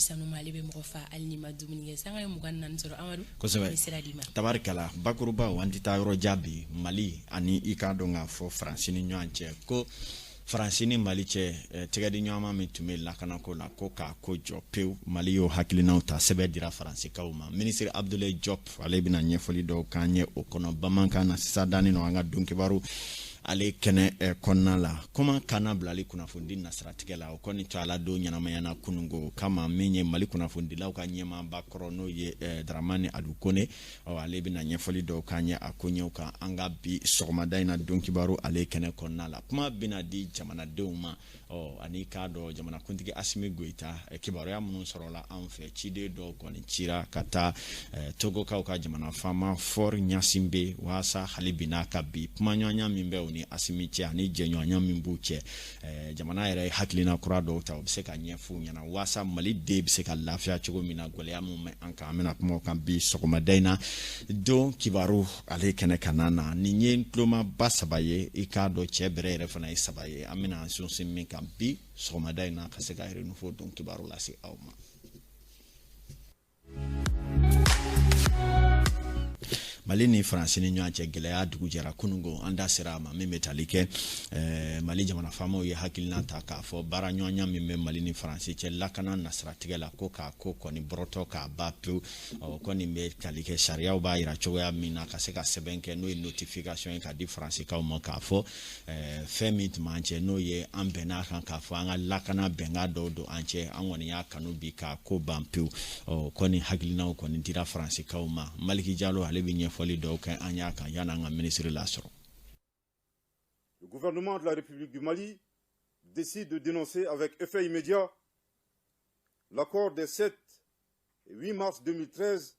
sanu male be mo fa alni madumni sanga mugan nan soro amadu kosebe tabarikala bakuruba wandita yoro jabi Mali ani ikado nga fo francini nyanche ko francini Mali che tegadi nyama mitume lakana ko la ko ka ko jope Mali yo hakilina uta sebe dira france kawma ministre Abdoulaye Diop alebina nyefoli do kanye okono bamanka na sadani no anga dunkibaru ale kene konna la koma kana blali kuna fundi na strategela okoni to ala do nyana mayana kunungo kama menye Mali kuna fundi la ka nyema bakoro no ye Dramane Adukone o ale bina nyefoli do kanye akonye ka anga bi sogmada ina donkibaru ale kene konna la kuma bina di jamana deuma o anika do jamana kuntigi Asimi Goita kibaru ya munu sorola anfe chide do koni chira kata Togo ka jamana fama for nyasimbe wasa halibina kabi pumanyanya mimbe ni Asimi cha ni jenyoanya mimbuche jamana ere haklina kurado ta obseka nyefu nyana wasa Mali de biseka lafia chugo mina gole amu anka amena kuma kan bi sokoma daina do kibaru ale kene kanana ni nyen kloma basabaye ikado chebre refana isabaye amena sunsin min kan bi sokoma daina kaseka ere no fo don kibaru lasi awma Mali ni France ni nyanche gelea dugujera kunungo anda sirama metalike Mali jamana famo ye hakilina taka fo bara nyonya mime Mali ni France che lakana na strategela ko ni broto ka bapu ko ni metalike sharia ba ira choya mina kaseka sebenke no notification ka di France ka mo ka fo femit manche no ye ambena kan ka fo anga lakana benga do anche angoni ya kanu bi ka ko bampu ko ni hakilina ko ni dira France ka ma Maliki Diallo alebi le gouvernement de la République du Mali décide de dénoncer avec effet immédiat l'accord des 7 et 8 mars 2013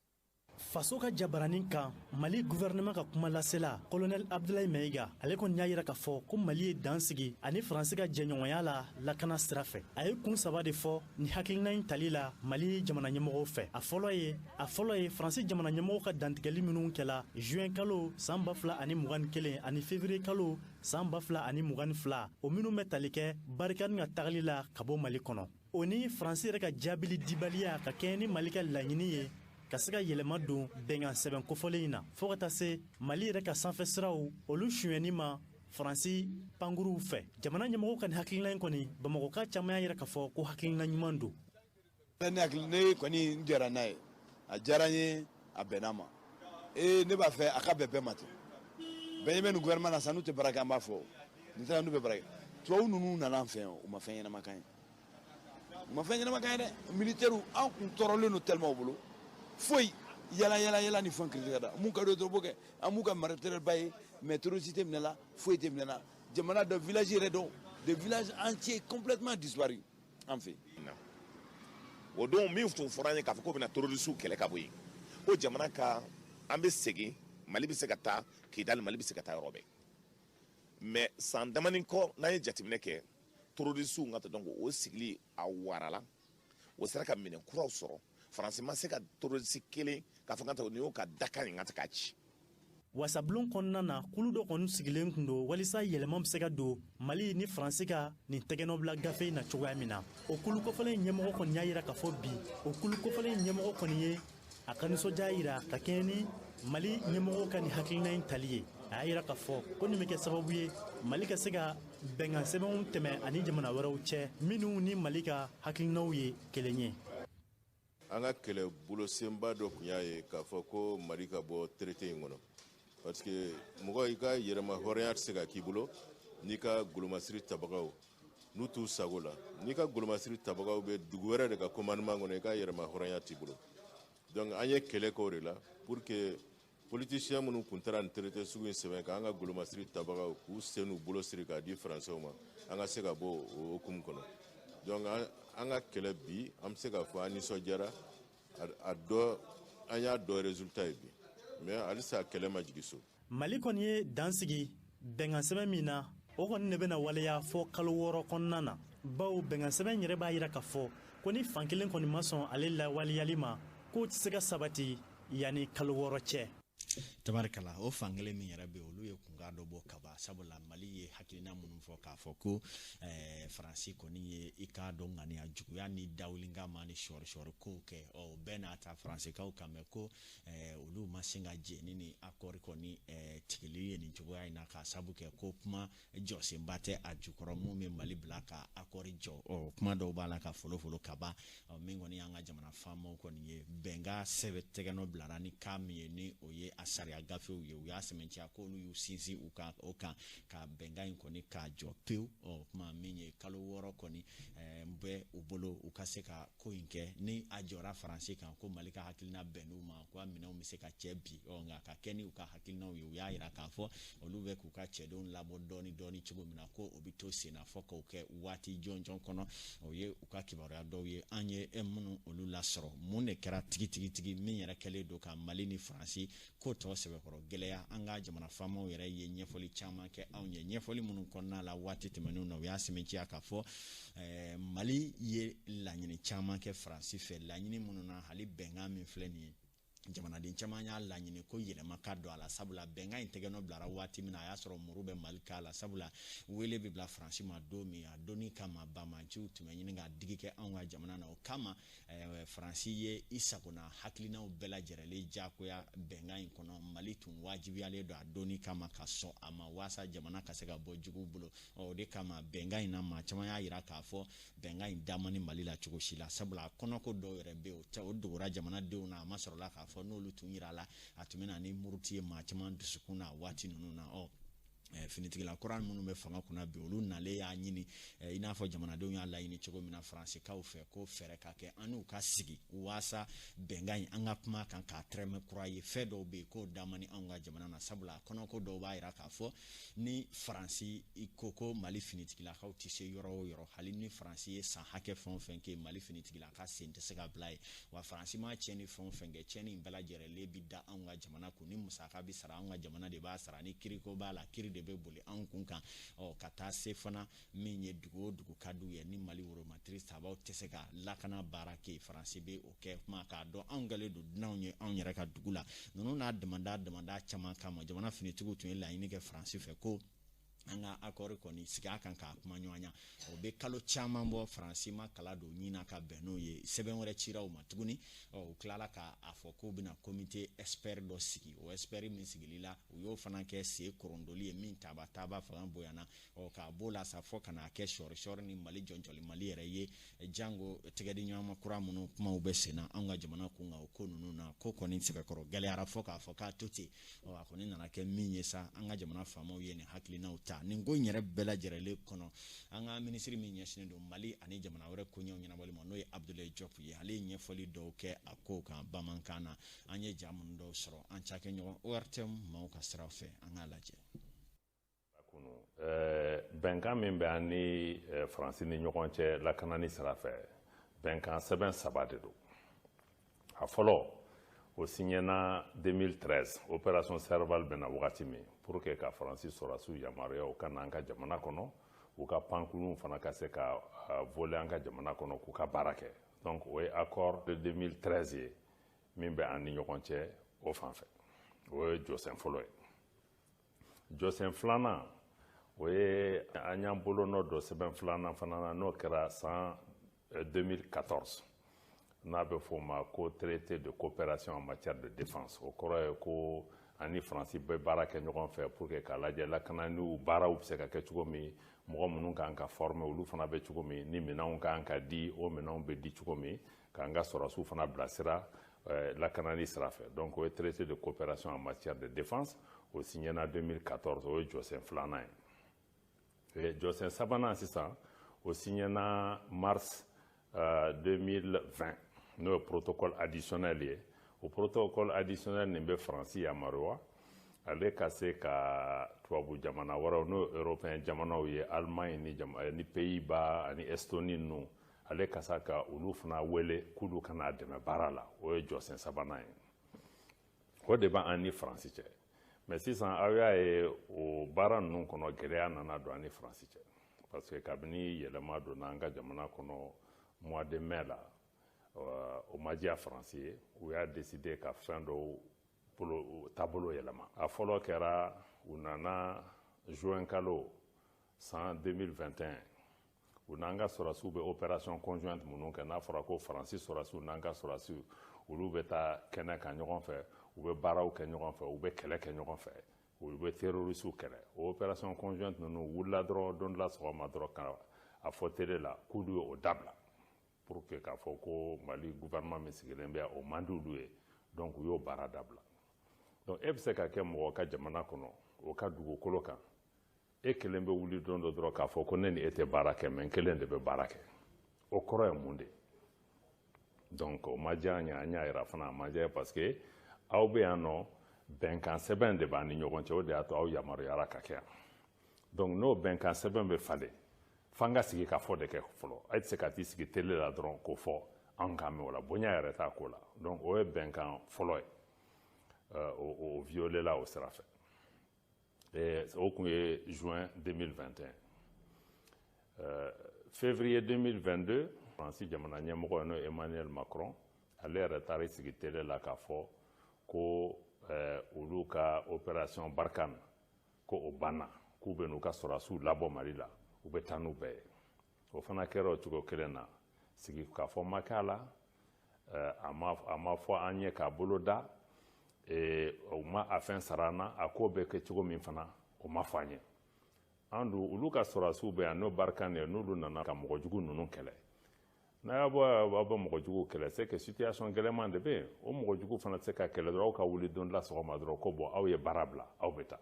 faso ka jabaranin kan Mali gouvernement ka kuma lasela colonel Abdoulaye Meiga ale ko nyaayira ka fo ko Mali dansigi ani France ka jenyoya la lakana strafe ay kun saba de fo ni hakilina talila Mali jamana nyemo fe a folo ye France jamana nyemo ka dantigeli minun kala juin kalo samba fla ani mugan kelen ani février kalo samba fla ani mugan fla o minu metalike barkan nga taglila kabo Mali kono oni France reka jabili dibalia ka keni Mali ka lanyini ye kasika yelema don bengan sɛbɛn kofɔlen na fo ka taa se Mali yɛrɛ ka sanfɛ siraw olu suyɛni ma Faransi panguruw fɛ jamana ɲɛmɔgɔw ka nin hakilina in kɔni Bamakɔ ka caman y'a yɛrɛ k'a fɔ ko hakilina ɲuman don ne kɔni n jɛra n'a ye a diyara n ye a bɛnna ma ne b'a fɛ a ka bɛn bɛɛ ma ten bɛɛ bɛ nin gouvernement na sa n'u tɛ baara kɛ an b'a fɔ nin tɛ n'u bɛ baara kɛ tubabu ninnu nana an fɛ yan u ma fɛn ɲɛnama kan ye dɛ militaires an kun tɔɔrɔlen don tellement u bolo foi yala ni fon kritikada mun ka do boke amuka martyr bay métrocité minala foi te minala jamana de village redo de villages entiers complètement disparus en fait o don min fo foranye ka ko bina terroriste kele ka boyi o jamana ka ambe segi Mali bi se ka taa Kidal Mali bi se ka taa robe mais sans damanin ko na ye jatimne ke terroriste ngata donc o sigli a warala o sera ka minen kuraw soro France ma se ka terroriste kelen ka fɔ k'o n'o ka Dakar in ka taa ci. Wasablon kɔnɔna na kulu dɔ kɔni sigilen kun don walisa yɛlɛma bɛ se ka don Mali ni France ka nin tɛgɛnɔ bila gafe in na cogoya min na o kulu kɔfɛlen ɲɛmɔgɔ kɔni y'a yira k'a fɔ bi o kulu kɔfɛlen ɲɛmɔgɔ kɔni ye a ka nisɔndiya yira ka kɛɲɛ ni Mali ɲɛmɔgɔ ka nin hakilina in tali ye a y'a yira k'a fɔ ko nin bɛ kɛ sababu ye Mali ka se ka bɛnkan sɛbɛnw tɛmɛ ani jamana wɛrɛw cɛ minnu ni Mali ka hakilinaw ye kelen ye. An ka kɛlɛ bolo senba dɔ kun y'a ye k'a fɔ ko Mali ka bɔ traité in kɔnɔ parce que mɔgɔ i ka yɛrɛma hɔrɔnya tɛ se ka k'i bolo n'i ka golomasiri tabagaw n'u t'u sago la n'i ka golomasiri tabagaw bɛ dugu wɛrɛ de ka commandement kɔnɔ i ka yɛrɛma hɔrɔnya t'i bolo donc an ye kɛlɛ kɛ o de la pour que politicien minnu kun taara nin traité sugu in sɛbɛn kan an ka golomasiri tabagaw k'u sen n'u bolo siri k'a di français ma an ka se ka bɔ o hukumu kɔnɔ donc an ka kɛlɛ bi an bɛ se k'a fɔ an nisɔndiyara a dɔ an y'a dɔ résultat ye bi mais halisa kɛlɛ ma jigin so. Mali kɔni ye dansigi bɛnkan sɛbɛn min na o kɔni de bɛna waleya fɔ kalo 6 kɔnɔna na bawo bɛnkan sɛbɛn yɛrɛ b'a yira k'a fɔ ko ni fankelen kɔni ma sɔn ale lawaleyali ma k'o tɛ se ka sabati yanni kalo 6 cɛ. tabarikala o fankelen min yɛrɛ bɛ olu ye kunkan dɔ bɔ kaba sabula mali ye hakilina minnu fɔ k'a fɔ ko faransi kɔni ye i k'a dɔn ŋaniya juguya ni dawulinka ma ni sɔri kow kɛ bɛɛ n'a ta faransikaw kan mɛn ko olu ma se ka jɛni ni akɔri kɔni tigili ye nin cogoya in na k'a sabu kɛ ko kuma jɔsenba tɛ a jukɔrɔ mun bɛ mali bila ka akɔri jɔ kuma dɔw b'a la ka folofolo kaba min kɔni y'an ka jamana faamaw kɔni ye bɛnka sɛbɛn tɛgɛnɔ bilara ni kan min ye ni o ye a sariya gafew ye u y'a sɛmɛntiya k'olu y'u sinsin o kan ka bɛnkan in kɔni k'a jɔ pewu kuma min ye kalo 6 kɔni n bɛ u bolo u ka se ka ko in kɛ ni a jɔra faransi kan ko mali ka hakilina bɛnn'u ma ko a minɛnw bɛ se ka cɛ bi nka ka kɛ ni u ka hakilinaw ye u y'a yira k'a fɔ olu bɛ k'u ka cɛdenw labɔ dɔɔni cogo min na ko o bɛ to senna fɔ k'o kɛ waati jɔnjɔn kɔnɔ o ye u ka kibaruya dɔw ye an ye minnu olu lasɔrɔ mun de kɛra tigitigi min yɛrɛ kɛlen don ka mali ni faransi ko tɔ sɛbɛkɔrɔ gɛlɛya an ka jamana faamaw yɛrɛ ye ɲɛfɔli caman kɛ anw ye ɲɛfɔli minnu kɔnɔna la waati tɛmɛnenw na u y'a sɛmɛntiya k'a fɔ mali ye laɲini caman kɛ faransi fɛ laɲini minnu na hali bɛnkan min filɛ nin ye jamanaden caman y'a laɲini ko yɛlɛma ka don a la sabula bɛnkan in tɛgɛnɔ bilara waati min na a y'a sɔrɔ muru bɛ mali k'a la sabula wele bɛ bila faransi ma don min a donni kama bamaciw tun bɛ ɲini ka digi kɛ anw ka jamana na o kama faransi ye i sagona hakilinaw bɛɛ lajɛrɛlen jagoya bɛnkan in kɔnɔ mali tun wajibiyalen don a donni kama ka sɔn a ma waasa jamana ka se ka bɔ juguw bolo o de kama bɛnkan in na maa caman y'a yira k'a fɔ bɛnkan in da man ni mali la cogo si la sabula kɔnɔko dɔw yɛrɛ bɛ yen o dogora jamanadenw na a ma sɔrɔla k'a fɔ n'olu tun yira la a tun bɛ na ni muruti ye maa caman dusukun na waati ninnu na finitigila kura minnu bɛ fanga kunna bi olu nalen y'a ɲini i n'a fɔ jamanadenw y'a laɲini cogo min na faransikaw fɛ ko fɛɛrɛ ka kɛ an n'u ka sigi waasa bɛnkan in an ka kuma kan k'a tɛrɛmɛ kura ye fɛn dɔw bɛ yen k'o damani anw ka jamana na sabula kɔnɔko dɔw b'a jira k'a fɔ ni faransi ko mali finitigilakaw tɛ se yɔrɔ o yɔrɔ hali ni faransi ye san hakɛ fɛn o fɛn kɛ mali finitigilaka sen tɛ se ka bila ye wa faransi ma tiɲɛni fɛn o fɛn kɛ tiɲɛni in bɛɛ lajɛlen bɛ da anw ka jamana kun ni musaka bɛ sara anw ka jamana de b'a sara ni kiriko b'a la kiri de bɛ boli anw kun kan ka taa se fana min ye dugu o dugu ka d'u ye ni mali woromatiri sabaw tɛ se ka lakana baara kɛ faransi bɛ o kɛ kuma k'a dɔn anw kɛlen don dunanw ye anw yɛrɛ ka dugu la ninnu n'a damanda caman kama jamana finitigiw tun ye laɲini kɛ faransi fɛ ko an ka akɔri kɔni sigi a kan k'a kuma ɲɔgɔnya o bɛ kalo caman bɔ faransi ma kala don ɲina ka bɛn n'o ye sɛbɛn wɛrɛ cira u ma tuguni u tilala k'a fɔ k'u bɛna komite expert dɔ sigi o expert min sigili la u y'o fana kɛ sen korondoli ye min taaba fanga bonyana k'a b'o la sa fɔ ka n'a kɛ sɔri ni mali jɔnjɔli mali yɛrɛ ye jango tɛgɛdi ɲɔgɔnma kura minnu kumaw bɛ senna an ka jamana kun kan o ko ninnu na ko kɔni sɛbɛkɔrɔ gɛlɛyara fɔ k'a fɔ k'a to ten a kɔni nana kɛ min ye sa an ka jamana faamaw ye nin hakilinaw ta nin ko in yɛrɛ bɛɛ lajɛrɛlen kɔnɔ an ka minisiri min ɲɛsinnen don mali ani jamana wɛrɛ koɲɛw ɲɛnabɔli ma n'o ye Abdoulaye Diop ye ale ye ɲɛfɔli dɔw kɛ a ko kan bamanankan na an ye ja minnu dɔw sɔrɔ an cakɛɲɔgɔn ORTM maaw ka sira fɛ an k'a lajɛ. Bɛnkan min bɛ an ni faransi ni ɲɔgɔn cɛ lakanani sira fɛ bɛnkan sɛbɛn 3 de don a fɔlɔ o signena 2013 opération Serval bɛna wagati min pour que ka faransi sɔrɔsiw yamaruya u ka na an ka jamana kɔnɔ u ka pankurunw fana ka se ka voler an ka jamana kɔnɔ k'u ka baara kɛ donc o ye accord de 2013 ye min bɛ an ni ɲɔgɔn cɛ o fan fɛ o ye jɔsen fɔlɔ ye jɔsen filanan o ye an y'an bolo nɔ dɔ sɛbɛn filanan fana na n'o kɛra san 2014 n'a bɛ fɔ o ma ko traité de coopération en matière de défense o kɔrɔ ye ko ani faransi bɛ baara kɛ ɲɔgɔn fɛ pour que k'a lajɛ lakananiw baaraw bɛ se ka kɛ cogo min mɔgɔ minnu kan ka former olu fana bɛ cogo min ni minɛnw kan ka di o minɛnw bɛ di cogo min k'an ka sɔrɔsiw fana bilasira lakanani sira fɛ donc o ye traité de coopération en matière de défense o signena 2014 o ye jɔsen filanan ye jɔsen sabanan sisan o signena mars 2020 n'o ye protocole additionnel ye o protocole additionnel nin bɛ faransi yamaruya ale ka se ka tubabu jamana wɛrɛw n'o européen jamanaw ye Allemagne ni Pays-Bas ani Estonie ninnu ale ka se ka olu fana wele k'olu kana dɛmɛ baara la o ye jɔsen sabanan ye o de b'an ni faransi cɛ mais sisan aw y'a ye o baara ninnu kɔnɔ gɛlɛya nana don an ni faransi cɛ parce que kabini yɛlɛma donna an ka jamana kɔnɔ mois de mai la o ma diya faransi ye u y'a décidé ka fɛn dɔw taabolo yɛlɛma a fɔlɔ kɛra u nana juin kalo san 2021 u n'an ka sɔrɔsiw bɛ opération conjointe minnu kɛ n'a fɔra ko faransi sɔrɔsiw n'an ka sɔrɔsiw olu bɛ taa kɛnɛ kan ɲɔgɔn fɛ u bɛ baaraw kɛ ɲɔgɔn fɛ u bɛ kɛlɛ kɛ ɲɔgɔn fɛ u bɛ terrorisiw kɛlɛ o opération conjointe ninnu wulila dɔrɔn don dɔ la sɔgɔma dɔrɔn ka a fɔ télé la k'olu ye o dabila pour que k'a fɔ ko Mali gouvernement min sigilen bɛ o man di olu ye donc u y'o baara dabila donc e bɛ se ka kɛ mɔgɔ ka jamana kɔnɔ o ka dugukolo kan e kelen bɛ wuli don dɔ dɔrɔn k'a fɔ ko ne ni e tɛ baara kɛ mais n kelen de bɛ baara kɛ o kɔrɔ ye mun de donc o ma diya an ye an y'a yira fana a ma diya parce que aw bɛ yan nɔ bɛnkan sɛbɛn de b'an ni ɲɔgɔn cɛ o de y'a to aw yamaruyara ka kɛ yan donc n'o bɛnkan sɛbɛn bɛ falen f'an ka sigi ka fɔ de kɛ fɔlɔ a tɛ se ka t'i sigi télé la dɔrɔn k'o fɔ an k'an mɛn o la bonya yɛrɛ t'a ko la donc o ye bɛnkan fɔlɔ ye o violé la o sira fɛ o kun ye juin 2021 février 2022 Faransi jamana ɲɛmɔgɔ ye n'o Emmanuel Macron ale yɛrɛ taara sigi télé la k'a fɔ ko olu ka opération Barkhane ko o banna k'u bɛ n'u ka sɔrɔsiw labɔ Mali la u bɛ taa n'u bɛɛ ye o fana kɛra o cogo kelen na sigi k'a fɔ ma k'a la a ma fɔ an ye k'a bolo da o ma a fɛn sara an na a ko bɛ kɛ cogo min fana o ma fɔ an ye an dun olu ka sɔrɔsiw bɛ yan n'o Barkhane ye n'olu nana ka mɔgɔ jugu ninnu kɛlɛ n'a y'a bɔ mɔgɔ jugu kɛlɛ c'est que situation gɛlɛman de bɛ yen o mɔgɔ jugu fana tɛ se ka kɛlɛ dɔrɔn aw ka wuli don dɔ la sɔgɔma dɔrɔn ko bɔn aw ye baara bila aw bɛ taa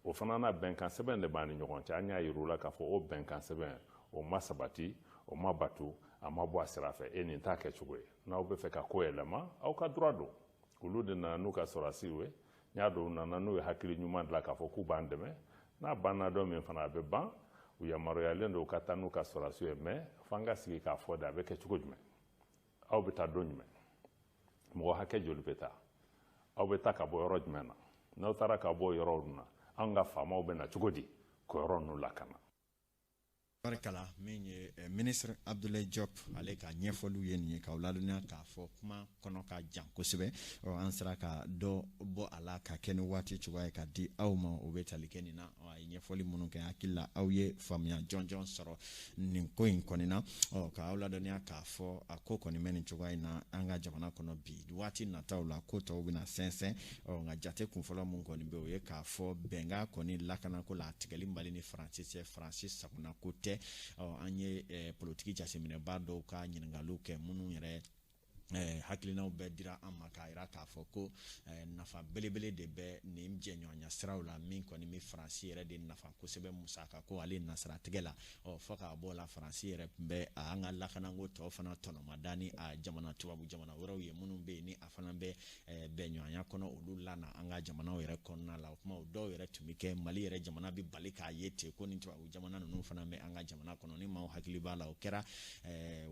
o fana na bɛnkan sɛbɛn de b'an ni ɲɔgɔn cɛ an y'a yir'u la k'a fɔ o bɛnkan sɛbɛn o ma sabati o ma batu a ma bɔ a sira fɛ e nin t'a kɛcogo ye n'aw bɛ fɛ ka ko yɛlɛma aw ka droit don olu de nana n'u ka sɔrɔsiw ye n y'a dɔn u nana n'u ye hakili ɲuman dilan k'a fɔ k'u b'an dɛmɛ n'a banna dɔ min fana a bɛ ban u yamaruyalen don u ka taa n'u ka sɔrɔsiw ye mais f'an ka sigi k'a fɔ de a bɛ kɛ cogo jumɛn aw bɛ taa don jumɛn mɔgɔ hakɛ joli bɛ taa aw bɛ taa ka bɔ yɔrɔ jumɛn na n'aw taara ka bɔ yɔrɔ ninnu na an ka faamaw bɛ na cogo di ko yɔrɔ ninnu lakana barikala min ye ministre Abdoulaye Diop ale ka ɲɛfɔliw ye nin ye k'aw ladɔnniya k'a fɔ kuma kɔnɔ ka jan kosɛbɛ an sera ka dɔ bɔ a la ka kɛ ni waati cogoya ye ka di aw ma o bɛ tali kɛ nin na a ye ɲɛfɔli minnu kɛ hakili la aw ye faamuya jɔnjɔn sɔrɔ nin ko in kɔni na k'aw ladɔnniya k'a fɔ a ko kɔni bɛ nin cogoya in na an ka jamana kɔnɔ bi waati nataw la ko tɔw bɛna sɛnsɛn nka jate kunfɔlɔ mun kɔni bɛ o ye k'a fɔ bɛnkan kɔni lakanako la a tigɛli Mali ni Faransi cɛ Faransi sagona ko tɛ an ye politiki jateminɛba dɔw ka ɲininkaliw kɛ minnu yɛrɛ hakilinaw bɛɛ dira an ma k'a yira k'a fɔ ko nafa belebele de bɛ nin jɛɲɔgɔnya siraw la min kɔni bɛ Faransi yɛrɛ de nafa kosɛbɛ musaka ko ale nasaratigɛ la fɔ k'a bɔ la Faransi yɛrɛ tun bɛ an ka lakanako tɔw fana tɔnɔmada ni a jamana tubabu jamana wɛrɛw ye minnu bɛ yen ni a fana bɛ bɛnɲɔgɔnya kɔnɔ olu la na an ka jamanaw yɛrɛ kɔnɔna la o kuma o dɔw yɛrɛ tun bɛ kɛ Mali yɛrɛ jamana bɛ bali k'a ye ten ko ni tubabu jamana ninnu fana bɛ an ka jamana kɔnɔ ni maaw hakili b'a la o kɛra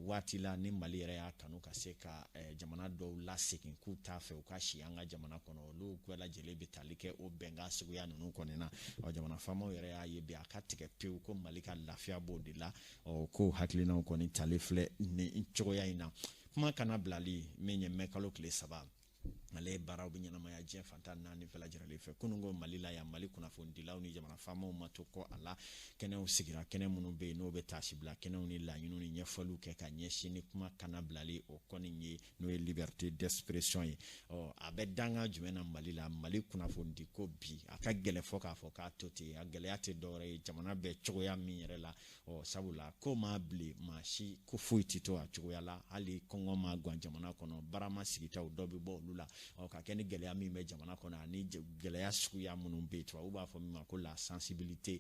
waati la ni Mali yɛrɛ y'a kanu ka se ka jamana dɔw la segin k'u t'a fɛ u ka si an ka jamana kɔnɔ olu bɛɛ lajɛlen bɛ tali kɛ o bɛnkan suguya ninnu kɔni na jamana faamaw yɛrɛ y'a ye bi a ka tigɛ pewu ko Mali ka lafiya b'o de la ko hakilinaw kɔni tali filɛ nin cogoya in na kuma kana bilali min ye mɛ kalo tile 3 ale ye baaraw bɛ ɲɛnamaya diɲɛ fantan naani bɛɛ lajɛlen fɛ kunun ko Mali la yan Mali kunnafonidilaw ni jamana faamaw ma to kɔ a la kɛnɛw sigira kɛnɛ minnu bɛ yen n'o bɛ taasi bila kɛnɛw ni laɲiniw ni ɲɛfɔliw kɛ ka ɲɛsin ni kuma kana bilali o kɔni ye n'o ye liberté d'expression ye a bɛ danga jumɛn na Mali la Mali kunnafonidi ko bi a ka gɛlɛn fɔ k'a fɔ k'a to ten a gɛlɛya tɛ dɔwɛrɛ ye jamana bɛ cogoya min yɛrɛ la sabula ko maa bilen maa si ko foyi tɛ to a cogoya la hali kɔngɔ ma gan jamana kɔnɔ barama sigitaw dɔ bɛ bɔ olu la ka kɛ ni gɛlɛya min bɛ jamana kɔnɔ ani gɛlɛya suguya minnu bɛ yen tubabu b'a fɔ min ma ko la sensibilité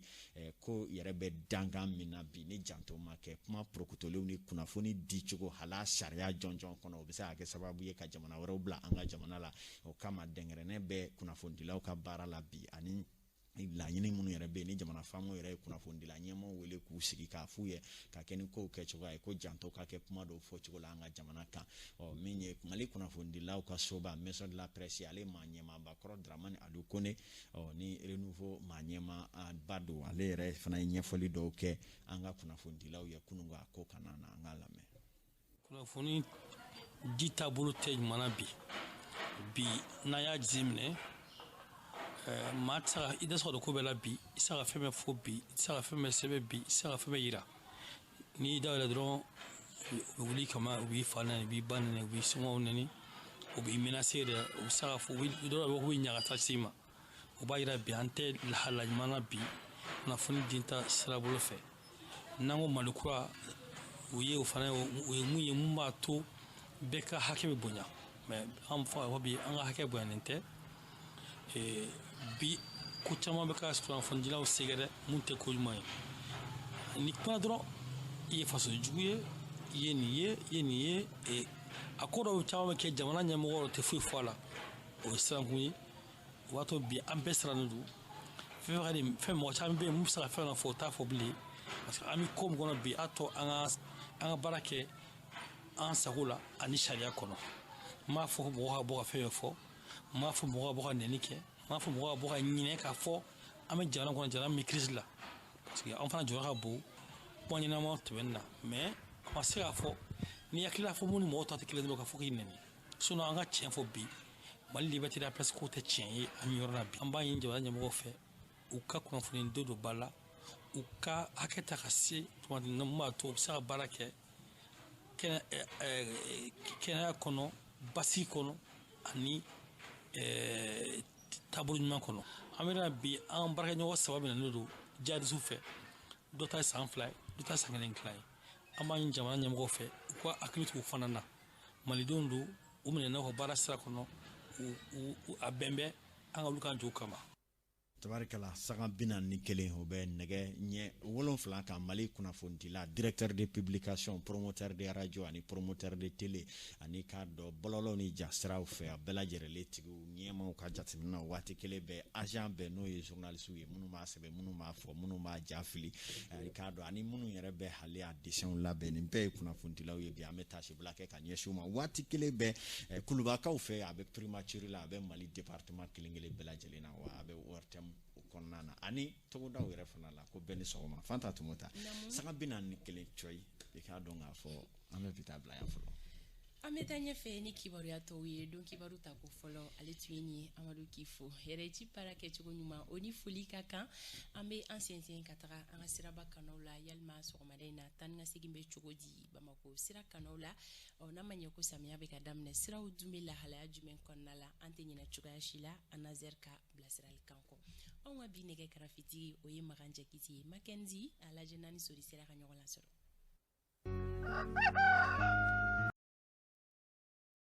ko yɛrɛ bɛ dankan min na bi ni janto ma kɛ kuma porokotolenw ni kunnafoni di cogo hala sariya jɔnjɔn kɔnɔ o bɛ se ka kɛ sababu ye ka jamana wɛrɛw bila an ka jamana la o kama dɛngɛrɛnɛ bɛ kunnafonidilaw ka baara la bi ani laɲini minnu yɛrɛ bɛ yen ni jamana faamaw yɛrɛ ye kunnafonidila ɲɛmaaw wele k'u sigi k'a f'u ye ka kɛ ni kow kɛcogoya ye ko janto ka kɛ kuma dɔw fɔcogo la an ka jamana kan min ye Mali kunnafonidilaw ka soba maison de la presse ale maa ɲɛmaaba kɔrɔ Dramani Adu Kone ni renouveau maa ɲɛmaaba don ale yɛrɛ fana ye ɲɛfɔli dɔw kɛ an ka kunnafonidilaw ye kunun a ko kana na an ka lamɛn kunnafoni di taabolo tɛ jamana bi bi n'a y'a jateminɛ maa tɛ se ka i da sɔrɔ ko bɛɛ la bi i tɛ se ka fɛn bɛɛ fɔ bi i tɛ se ka fɛn bɛɛ sɛbɛn bi i tɛ se ka fɛn bɛɛ yira n'i y'i dayɛlɛ dɔrɔn u bɛ wuli kama u b'i fa nɛni u b'i ba nɛni u b'i sɔngɔw nɛni u b'i menacé dɛ u bɛ se ka fɔ dɔw bɛ k'u bɛ ɲagata s'i ma o b'a yira bi an tɛ lahala ɲuman na bi kunnafoni di ta sira bolo fɛ n'an ko Mali kura u ye o fana o ye mun ye mun b'a to bɛɛ ka hakɛ bɛ bonya mais an fɔ a bi an ka hakɛ bonyalen tɛ bi ko caman bɛ ka kunnafonidilaw sɛgɛrɛ mun tɛ ko ɲuman ye ni kuma dɔrɔn i ye fasojugu ye i ye nin ye i ye nin ye a ko dɔw caman bɛ kɛ jamana ɲɛmɔgɔ tɛ foyi fɔ a la o ye sirankun ye o b'a to bi an bɛɛ sirannen don fɛn mɔgɔ caman bɛ yen mun bɛ se ka fɛn dɔ fɔ o t'a fɔ bilen parce que an bɛ ko min kɔnɔ bi a to an ka baara kɛ an sago la ani sariya kɔnɔ n m'a fɔ mɔgɔ ka bɔ ka fɛn fɔ n m'a fɔ mɔgɔ ka bɔ ka nɛni kɛ n m'a fɔ mɔgɔ ka bɔ ka ɲinɛ k'a fɔ an bɛ jamana kɔnɔ jamana min crise la parce que an fana jɔyɔrɔ ka bon kuma ɲɛnama tɛmɛni na mais a ma se k'a fɔ ni hakili fɔ mun ni mɔgɔw ta tɛ kelen dɔrɔn k'a fɔ k'i nɛni sinon an ka tiɲɛ fɔ bi Mali liberté de la presse ko tɛ tiɲɛ ye an bɛ yɔrɔ la bi an b'a ɲini jamana ɲɛmɔgɔw fɛ u ka kunnafoni don ba la u ka hakɛ ta ka se tuma min mun b'a to u bɛ se ka baara kɛ kɛnɛya kɔnɔ basigi kɔnɔ ani taabolo ɲuman kɔnɔ an bɛ bi an baarakɛɲɔgɔn saba minɛnen don jihadistes fɛ dɔ ta ye san 2 ye dɔ ta ye san 1 tila ye an b'a ɲini jamana ɲɛmɔgɔw fɛ u ka hakili to u fana na malidenw don u minɛna u ka baara sira kɔnɔ a bɛnbɛn an ka wuli k'an jɔ u kama tabarikala saga 41 o bɛ nɛgɛ ɲɛ 7 kan Mali kunnafonidila directeur de publication promoteur de radio ani promoteur de télé ani k'a dɔn bɔlɔlɔw ni jasiraw fɛ a bɛɛ lajɛlen tigiw ɲɛmaw ka jateminɛ waati kelen bɛɛ agent bɛɛ n'o ye journaliste ye minnu b'a sɛbɛn minnu b'a fɔ minnu b'a jafili k'a dɔn ani minnu yɛrɛ bɛ hali a dessin labɛn nin bɛɛ ye kunnafonidilaw ye bi an bɛ tasibila kɛ ka ɲɛsin u ma waati kelen bɛɛ kulubakaw fɛ a bɛ primature la a bɛ Mali département kelen-kelen bɛɛ lajɛlen na wa a bɛ ORTM kɔnɔna na ani togodaw yɛrɛ fana la ko bɛɛ ni sɔgɔma Fanta Tumota saga 41 coyi i k'a dɔn k'a fɔ an bɛ bi taa bila yan fɔlɔ an bɛ taa ɲɛfɛ ni kibaruya tɔw ye don kibaru ta ko fɔlɔ ale tun ye nin Amadu Kifo hɛrɛci para kɛcogo ɲuman o ni foli ka kan an bɛ an sɛnsɛn ka taga an ka siraba kanaw la yalima sɔgɔmada in na taa ni ka segin bɛ cogo di Bamako sira kanaw la n'a ma ɲɛ ko samiya bɛ ka daminɛ siraw dun bɛ lahalaya jumɛn kɔnɔna la an tɛ ɲinɛ cogoya si la Anazer ka bilasiralikan kɔ anw ka bi nɛgɛ karafitigi o ye Magan Jakite ye Mackenzie a lajɛ naani sori sera ka ɲɔgɔn lasɔrɔ